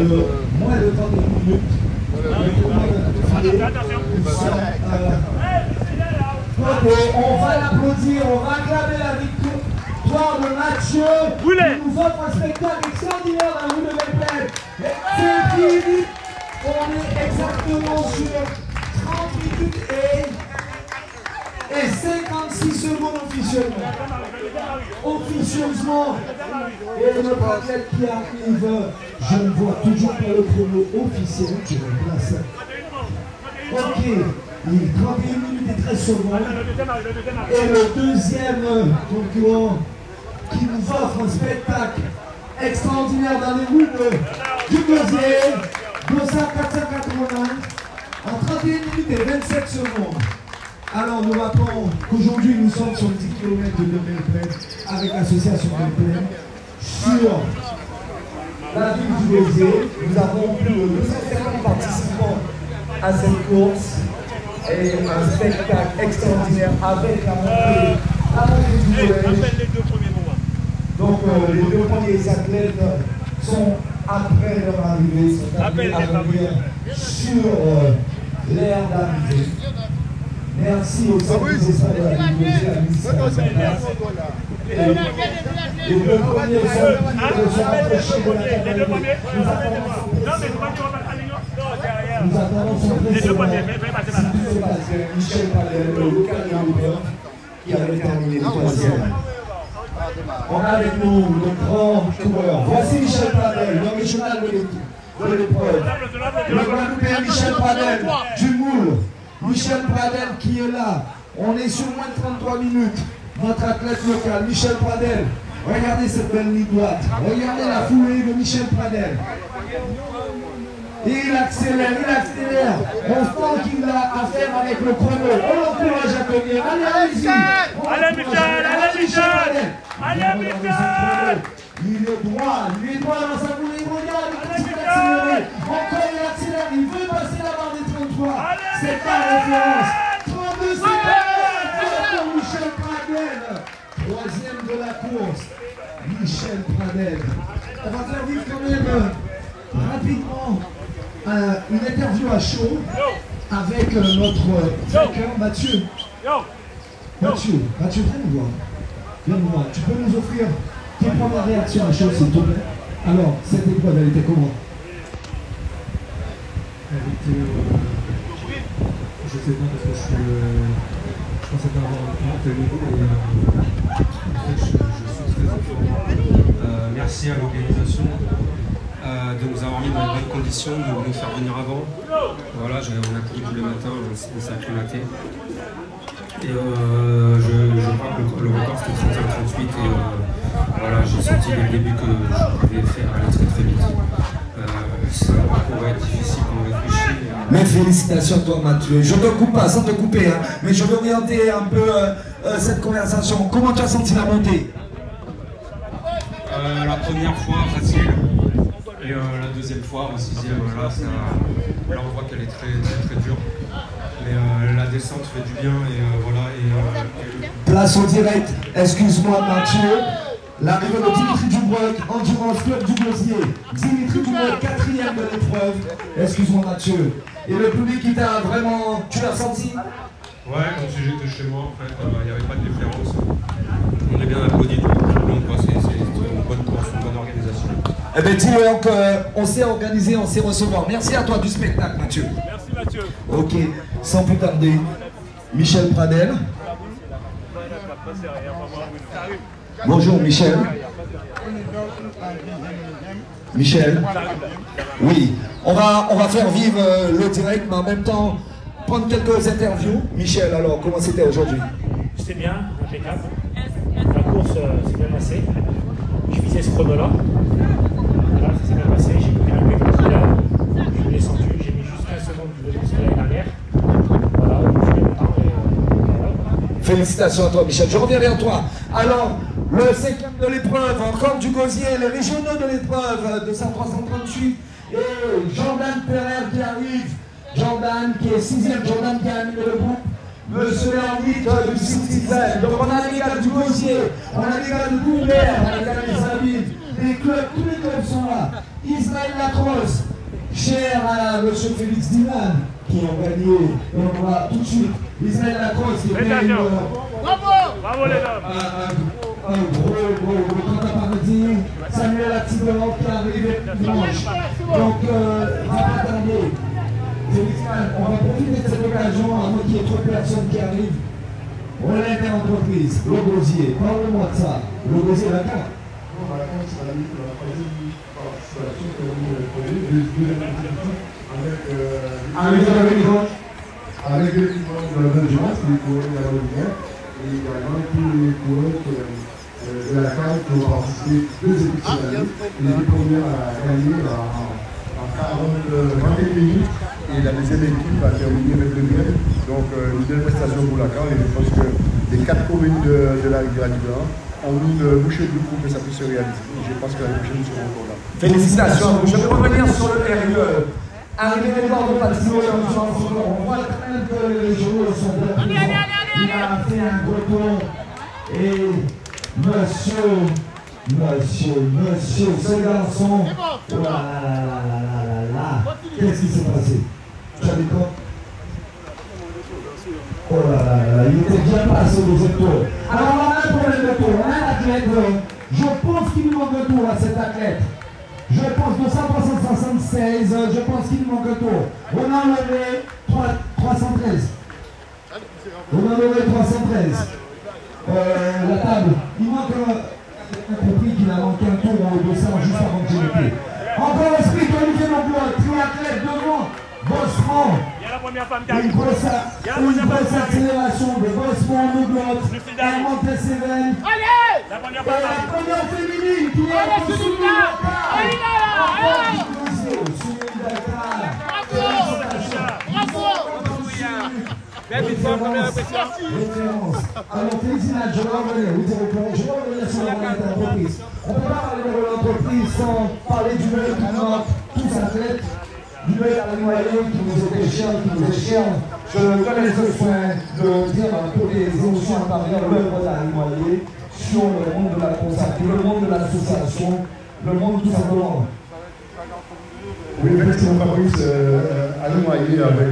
moins de 30 minutes. On va l'applaudir, on va acclamer la victoire de Mathieu. Il nous offre un spectacle extraordinaire dans la rue de Belle-Plaine. C'est fini. On est exactement sur 30 minutes et 56 secondes officiellement. Officieusement. Et notre athlète qui arrive, je ne vois toujours pas le chrono officiel qui remplace. Ok, il 31 minutes et 13 secondes. Et le deuxième concurrent qui nous offre un spectacle extraordinaire dans les rues du Gosier, Glossard 480, en 31 minutes et 27 secondes. Alors nous rappelons qu'aujourd'hui nous sommes sur 10 km de Belle-Plaine avec l'association Belle-Plaine sur la ville du Gosier. Nous avons plus de 250 participants à cette course et un spectacle extraordinaire avec la montée du collège. Donc les deux premiers athlètes sont après leur arrivée, sont appelés à venir sur l'aire d'arrivée. Merci aux services de la administration. Les deux premiers sont approchés de la table. Nous attendons son président, Michel Pradel, le local européen, qui avait terminé le troisième. On a avec nous le grand coureur. Voici Michel Pradel, le régional de l'épreuve. Le Guadeloupéen Michel Pradel, du Moule. Michel Pradel qui est là. On est sur moins de 33 minutes. Notre athlète local, Michel Pradel. Regardez cette belle ligne droite. Regardez la foulée de Michel Pradel. Il accélère, il accélère. On sent qu'il a affaire avec le chrono. On l'encourage à tenir. Allez, allez-y. Allez, Michel, allez, Michel. Allez, Michel. Il est droit dans sa foulée. Regarde, il continue d'accélérer. Encore il accélère, il veut passer la barre des 33. C'est pas référence. 32 secondes pour Michel Pradel. Troisième de la course, Michel Pradel. On va faire vite quand même rapidement une interview à chaud avec notre vainqueur Mathieu. Mathieu, viens nous voir. Viens nous voir. Tu peux nous offrir tes premières réactions à chaud, s'il te plaît? Alors, cette épreuve, elle était comment? Elle était... je sais pas parce que je pensais pas avoir un tel niveau et en fait je suis très heureux. Merci à l'organisation de nous avoir mis dans de bonnes conditions, de nous faire venir avant. Voilà, on a couru tous les matins, on s'est acclimaté. Et je crois que le record c'était 31-38 et voilà, j'ai senti dès le début que je pouvais faire aller très très vite. Ça pourrait être difficile pour me réfléchir. Mais félicitations à toi Mathieu. Je ne te coupe pas sans te couper, hein, mais je veux orienter un peu cette conversation. Comment tu as senti la montée? La première fois facile et la deuxième fois, au sixième, là on voit qu'elle est très dure. Mais la descente fait du bien et voilà. Place au direct, excuse-moi Mathieu. L'arrivée de Dimitri Dubroc, Endurance Club du Gosier. Dimitri Dubroc, 4e de l'épreuve. Excuse-moi Mathieu. Et le public qui t'a vraiment... Tu l'as senti? Ouais, comme si j'étais chez moi en fait, il n'y avait pas de différence. On est bien applaudi tout le long, c'est une bonne course, une bonne organisation. Eh bien dis-leur qu'on s'est organisé, on sait recevoir. Merci à toi du spectacle Mathieu. Merci Mathieu. Ok, sans plus tarder, Michel Pradel. Bonjour Michel. Michel. Oui, on va faire vivre le direct, mais en même temps prendre quelques interviews. Michel, alors comment c'était aujourd'hui? C'était bien, impeccable. La course s'est bien passée. Je visais ce chrono-là. Voilà, ça s'est bien passé. J'ai coupé un peu plus là. Je l'ai descendu. J'ai mis juste 15 secondes de plus que l'année dernière. Voilà, je suis content. Félicitations à toi Michel. Je reviens vers toi. Alors, le 5e de l'épreuve, encore du Gosier, les régionaux de l'épreuve, 200-338. Et Jordan Perrer qui arrive. Jordan qui est 6e, Jordan qui a animé le groupe. Monsieur l'arbitre du Citizen. Donc on a les gars du Gosier, on a les gars de Boubert, on a les gars des Avides, des les clubs, tous les clubs sont là. Israël Lacrosse, cher à M. Félix Dinan, qui ont gagné, et on va tout de suite. Israël Lacrosse qui a gagné Bravo les hommes. un gros contre-partie. Samuel Atibor qui est arrivé dimanche. Donc, il va pas tarder. Félix Dinan, on va profiter de cette occasion avant qu'il y ait trop de personnes qui arrivent. Relais d'entreprise, le Gosier, parle-moi de ça. Le Gosier, la carte. C'est la participation que vous prenez, avec l'équipement de la Belgique, les coureurs de la Belgique, et également tous les coureurs de la carte qui ont participé 2 équipes cette année. Les 2 premières à gagner en 41 minutes. Et la deuxième équipe a terminé 22e. Donc une belle prestation pour la CAN. Et je pense que les 4 communes de la rivière du Blanc ont mis une bouchée du coup que ça puisse se réaliser. Et je pense que l'année prochaine, nous serons encore là. Félicitations à vous. Je vais revenir sur le RUE. Arrivé les bords de Patino, on voit quand même que les joueurs sont bien présents. Il a fait un gros tour. Et monsieur, ce garçon, oh là là, qu'est-ce qui s'est passé? Tu as dit quoi? Oh là là, il était bien passé au deuxième tour. Alors on a un problème de tour, on a un athlète, je pense qu'il lui manque un tour à cet athlète. Je pense 276, je pense qu'il lui manque un tour. On a enlevé 313. On a enlevé 313. La table, il manque un compris qu'il a manqué un tour au 200 juste avant que j'ai été. Encore esprit Olivier Montblanc, triathlète devant, Bosman. Il y a la première femme qui Une arrive. grosse accélération de Bosman, Montblanc, Hermant Tesséven. La première Et femme la arrive. première féminine qui est sous alors, félicitations, je vais revenir sur la entreprise. On ne peut pas parler de l'entreprise sans parler du mail qui manque, tous athlètes, du mail à l'Anoyer qui nous était cher, Je connais ce soin de dire un peu les émotions à travers l'œuvre d'Anoyer sur le monde de la consacrée, le monde de l'association, le monde tout simplement. Oui, effectivement, Fabrice, à Noyer avec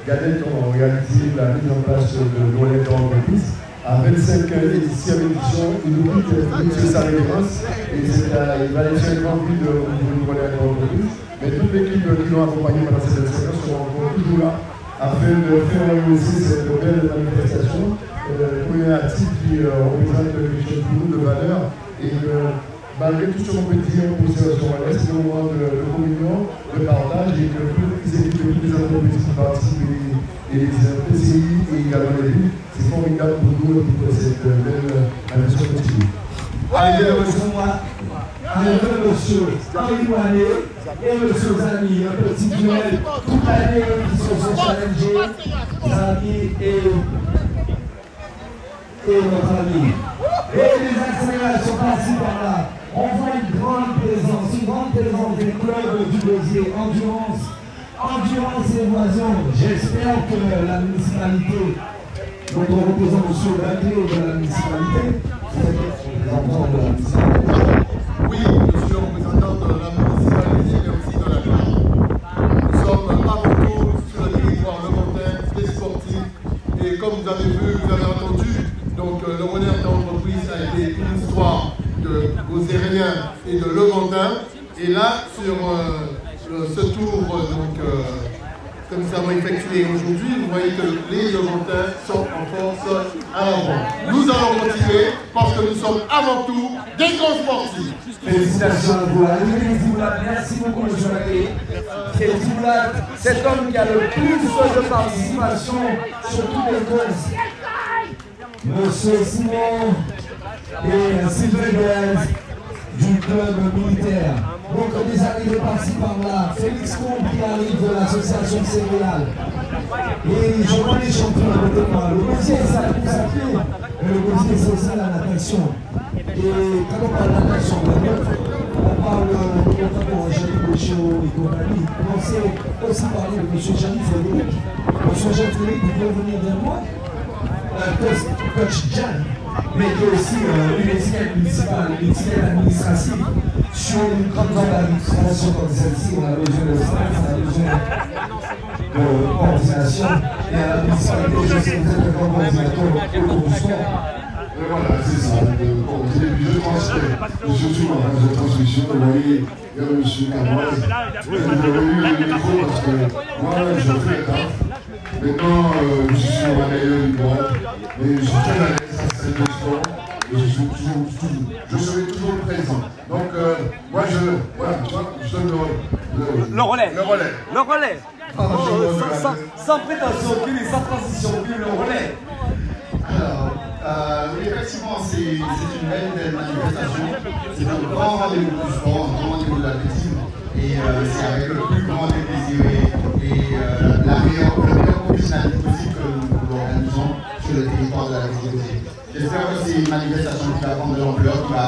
Gadette ont réalisé la mise en place de relais d'entreprise. À 25e édition, il nous quitte M. Salé-Grâce et il va laisser une envie de relais d'entreprise. Mais toute l'équipe qui l'ont accompagné pendant cette séquence sont encore toujours là afin de faire réussir cette belle manifestation. Première actif qui représente quelque chose pour nous de valeur et malgré tout ce qu'on peut dire pour ce soir-là, c'est le moment de communion, de partage et que toutes les équipes, toutes les entreprises qui participent et les PCI et également les villes, c'est formidable pour nous et pour cette belle aventure continue. Arrivé monsieur Henri Moinet et monsieur Zami, un petit duel toute l'année qui se sont challengés, Zami et notre ami. Et les accélérations passent par là. On voit une grande présence des clubs du Gosier, endurance et évasion. J'espère que la municipalité, notre représentant monsieur Baclé de la municipalité, Oui, je suis le représentant de la municipalité mais aussi de la ville. Nous sommes avant tout sur le territoire levantin, des sportifs. Et comme vous avez vu, vous avez entendu, donc le relais d'entreprise a été une histoire de Gosériens et de Levantin. Et là, sur ce tour que nous avons effectué aujourd'hui, vous voyez que les Levantins sont en force à l'avant. Nous allons continuer parce que nous sommes avant tout des grands sportifs. Félicitations à vous. Merci beaucoup, M. Baclé. cet homme qui a le plus de participation Sur tous les courses. Monsieur Simon et Sylvain Gaz du club militaire. Donc des arrivées par-ci par-là. Félix Combe qui arrive de l'association céréale. Et je vois les champions à côté de moi. Le Gosier, ça a consacré. Le Gosier, c'est aussi la natation. Et quand on parle de natation, on parle de notamment Jean-Yves Béchaud et compagnie. On sait aussi parler de M. Jean-Yves Frédéric. M. Jean-Yves Frédéric, vous pouvez venir vers moi. Coach Jan. mais qui est aussi une étiquette municipale, une étiquette administrative. Sur une grande organisation comme celle-ci, on a besoin de stress, on a besoin de coordination. Et à la municipalité, je sais que vous êtes un grand coordinateur autour du sport. Voilà, c'est ça. Bon, au début, je transmets, surtout en phase de transmission, vous voyez, il y a M. Camoise, vous avez eu le micro parce que moi, je fais le taf. Maintenant, je suis sur la meilleure ligne droite, mais je suis très à l'aise à cette sport. Je serai toujours présent. Donc, moi, je donne Le relais. Le relais. Le relais. Sans prétention aucune et sans transition aucune, le relais. Alors, oui, effectivement, c'est une belle manifestation. C'est un grand rendez-vous du sport, un grand rendez-vous de l'athlétisme. Et c'est avec le plus grand des plaisirs et la meilleure professionnalité possible que nous l'organisons sur le territoire de la République. J'espère que c'est une manifestation qui va prendre de l'ampleur, qui va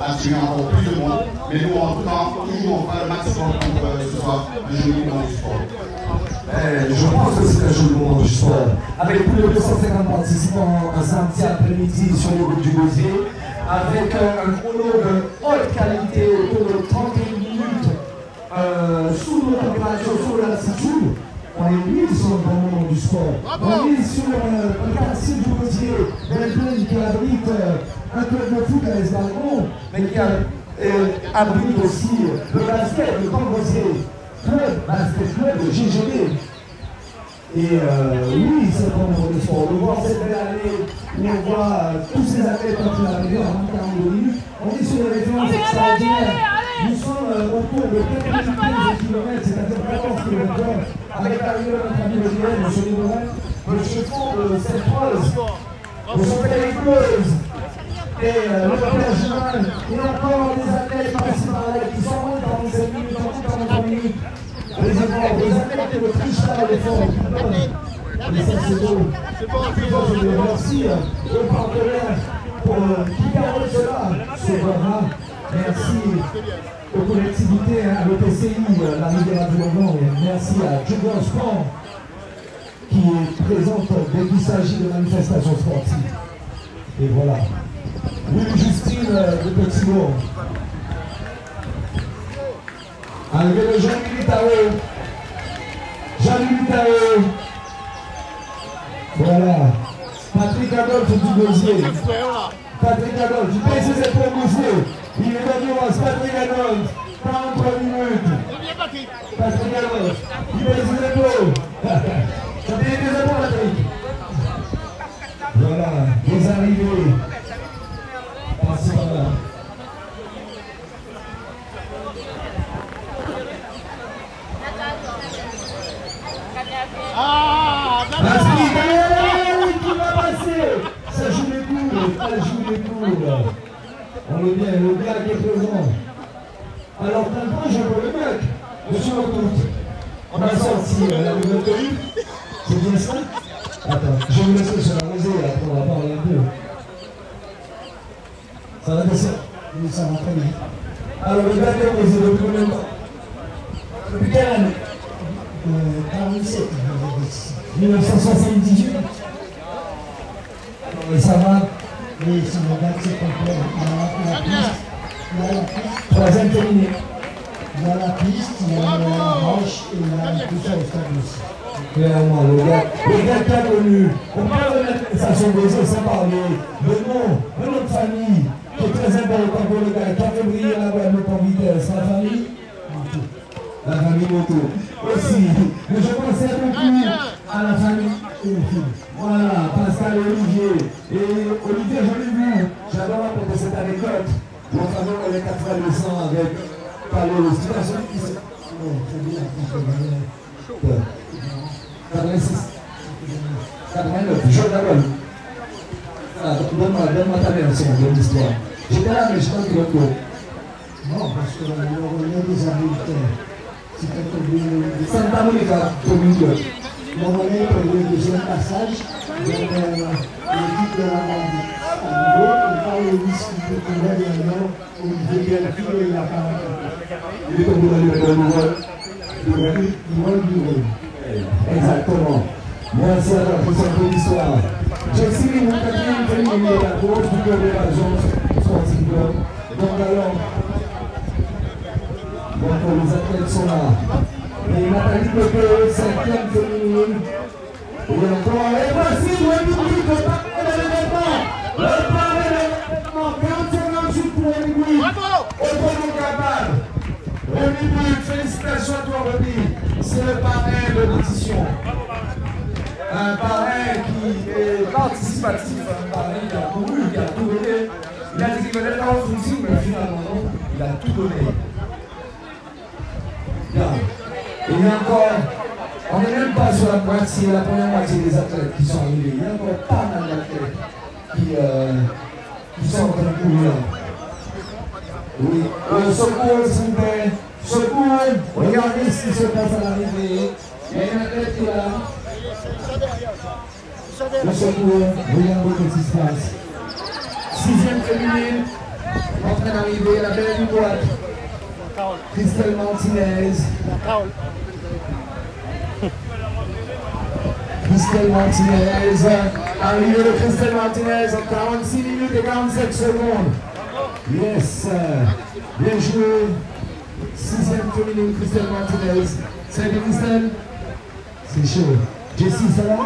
attirer encore plus de monde. Mais nous, en tout cas, on fera le maximum pour que ce soit un joli moment du sport. Je pense que c'est un joli moment du sport. Avec plus de 250 participants un samedi après-midi sur le groupe du Gosier, avec un chrono de haute qualité autour de 31 minutes sous nos températures, sous l'altitude. On est mis sur le grand moment du sport. On est sur le quartier du Gosier, Belgique, qui abrite un club de foot à l'Esbalgon, mais qui abrite aussi le basket, le Grand Gosier. Club, basket club, GGB. Et oui, c'est un moment de sport. On voit cette belle année où on voit tous ces athlètes quand ils arrivent en 42 minutes. On est sur des références extraordinaires. Nous sommes autour de 15 km, c'est-à-dire 14 km avec l'arrivée de notre ami le GM, M. Lénorel, le chefon de cette preuve, de son péricleuse. Et le père Gimal, et encore des athlètes par-ci par-là qui sont moins de 45 minutes, en 43 minutes. Les efforts, les athlètes qui ne trichent pas l'effort, qui donnent. Et ça, c'est beau. Je les remercie aux partenaires qui permettent cela. C'est vraiment. Merci aux collectivités, à l'EPCI, la Riviera du Levant. Merci à Junior Sport qui est présente dès qu'il s'agit de manifestations sportives. Et voilà. Oui, Justine de Petit-Bourg. Arrivé le Jean-Louis Tao. Jean-Louis Tao. Voilà. Patrick Adolphe du Gosier. Patrick Adolphe, du PCC pour Gosier. Il est venu à Patrick Adolphe. 43 minutes. Patrick Adolphe. Il baisse les épaules. Ça fait des épaules, Patrick. Voilà. Les arrivées. Passez par là. Qui va passer. Ça joue les coups, ça joue les coups. On est bien, le gars qui est présent. Alors maintenant, je vois le mec. Monsieur Lecoute, on a sorti la nouvelle tenue. C'est bien ça? Attends, je vais vous laisser sur la rosée, après on va parler un peu. Ça va descendre? Oui, ça va très bien. Alors le gars qui est posé depuis combien de temps? Depuis quelle année? 47. 1978. Et ça va? Oui, ça va, c'est complet. Il y a la piste. Troisième terminé. Il y a la piste, il y a la roche et il y a tout ça au stade aussi. Clairement, le gars qui a connu, on parle de manifestation Gosier sans parler de notre famille, qui est très important pour le gars, qui a fait briller la Guadeloupe en vitesse. La famille? La famille Moto. Aussi, mais je pensais beaucoup à la famille. Voilà, Pascal et Olivier. Et Olivier, je l'ai vu, j'adore raconter cette anecdote. Mon famille, on est 4 fois le sang avec Palo. C'est pas celui qui se. Non, c'est bien, 86. 89, je d'abord. Donne-moi ta version de l'histoire. J'étais là, mais je pense que l'autre. Non, parce que le relais des habiletés. Santa Monica, commune de. Le relais pour le deuxième passage, l'équipe de la Vendée. Il parle de risque de trouver des noms où il veut bien filer la parole. Il est comme le exactement. Merci à la pour cette bonne histoire. J'ai signé mon quatrième féminine de la course du club de l'agence sportive club. Donc alors, les athlètes sont là. Et Nathalie Pépé, 5e féminine. Et encore, et voici le public, le parrain de l'événement. Le parrain de l'événement, 40-58 pour Rémi Bouy. Autrement capable. Rémi Bouy, félicitations à toi Rémi. C'est le parrain de l'édition. Un parrain qui est participatif, un parrain qui a couru, qui a tout donné. Il a dit qu'il venait dans le footing, mais finalement non, il a tout donné. Bien. Et il y a encore, on n'est même pas sur la moitié, la première moitié des athlètes qui sont arrivés. Il y a encore pas mal d'athlètes qui sont en train de courir. Oui, secours, s'il vous plaît. Secours, regardez ce qui se passe à l'arrivée. Il y a un athlète qui est là. Le secours, regardez ce qui se passe. 6e féminine, en train d'arriver, la belle du boîte. Christelle Martinez. Christelle Martinez. Arrivée de Christelle Martinez en 46 minutes et 47 secondes. Yes. Bien joué. 6e féminine, Christelle Martinez. Salut Christelle. C'est chaud. Jessie, ça va?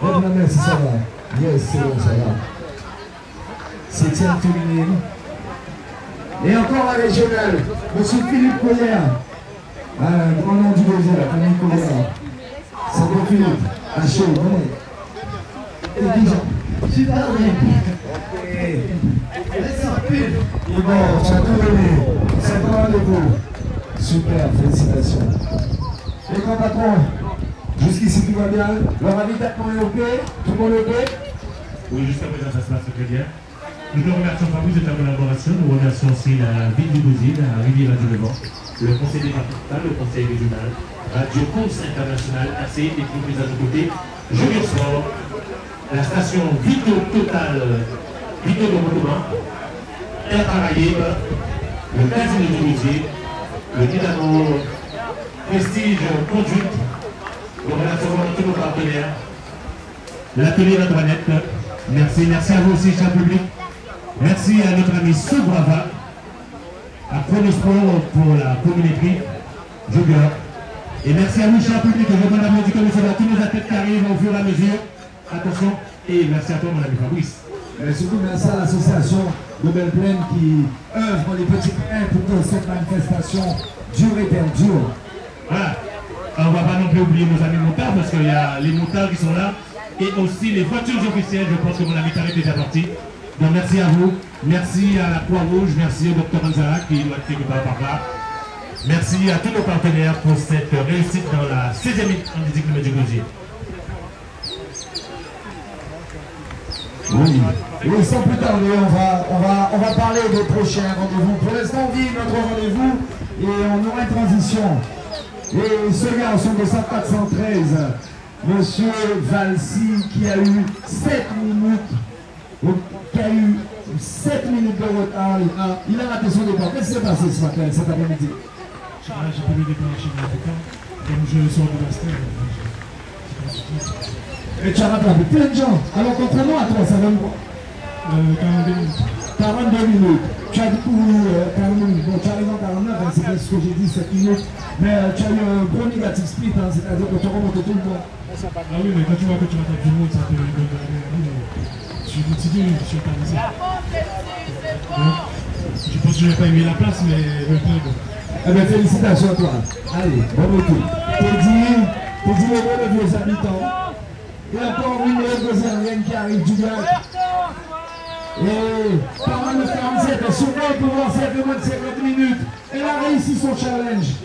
Lève la main si ça va. Yes, c'est bon, ça va. 7e féminine. Et encore la régionale, monsieur Philippe Collier, un grand nom du désert, la famille Collier. C'est bon Philippe, à chaud, venez. Et déjà, super bien. Et bon, tu as tout donné. C'est bon rendez-vous. Super, félicitations. Et grand patron, jusqu'ici tout va bien. Le ravitaillement est OK? Tout le monde est OK? Oui, jusqu'à présent, ça se passe très bien. Nous te remercions Fabrice de ta collaboration. Nous remercions aussi la ville du Brésil, la Riviera du Levant, le conseil départemental, le conseil régional, Radio Course Internationale, ACI, et plus à nos côtés, Junior Sport, la station Vito Total, Vito de Motoman, Air Caraïbe, le Casino du Brésil, le Dynamo Prestige Conduite, nous remercions tous nos partenaires, l'atelier Antoinette. Merci, merci à vous aussi, cher public. Merci à notre ami Sobrava, à Chronosport pour la communauté, Jogger. Et merci à vous, cher public, je demande à vous du commissaire à tous les athlètes qui arrivent au fur et à mesure. Attention, et merci à toi, mon ami Fabrice. Et surtout, merci à l'association de Belle-Plaine qui œuvre pour les petits trains pour que cette manifestation dure et perdure. Voilà. On ne va pas non plus oublier nos amis motards, parce qu'il y a les motards qui sont là, et aussi les voitures officielles. Je pense que mon ami Tarek est déjà parti. Donc merci à vous, merci à la Croix-Rouge, merci au Dr Anzara qui doit être quelque part par là. Merci à tous nos partenaires pour cette réussite dans la 16e édition du Gosier. Oui, et sans plus tarder, on va parler des prochains rendez-vous. Pour l'instant, on vit notre rendez-vous et on aura une transition. Et ce garçon de 413, Monsieur Valsi, qui a eu 7 minutes. Qui a eu 7 minutes de retard, il a raté son départ. Qu'est-ce qui s'est passé ce matin, cet après-midi? J'ai pas eu de départ chez moi, comme je sors de la stage. Et tu as rattrapé plein de gens. Alors contrairement à toi, ça donne quoi? 42 minutes. 42 minutes. Tu as du coup 40 minutes. Bon, tu arrives en 49, hein, c'est ce que j'ai dit, 7 minutes. Mais tu as eu un gros négatif split, hein, c'est-à-dire que tu as remonté tout le monde. Ah oui, mais quand tu vois que tu rattrapes tout le monde, ça te donne de la. Je suis motivé, je suis organisé. Je pense que je n'ai pas aimé la place, mais le club. Eh bien, félicitations à toi. Allez, bon retour. T'es dit les mots de vieux habitants. Et encore une autre Gosierienne qui arrive du lac. Et pendant le 47, elle surveille pour voir si elle fait moins de 50 minutes. Elle a réussi son challenge.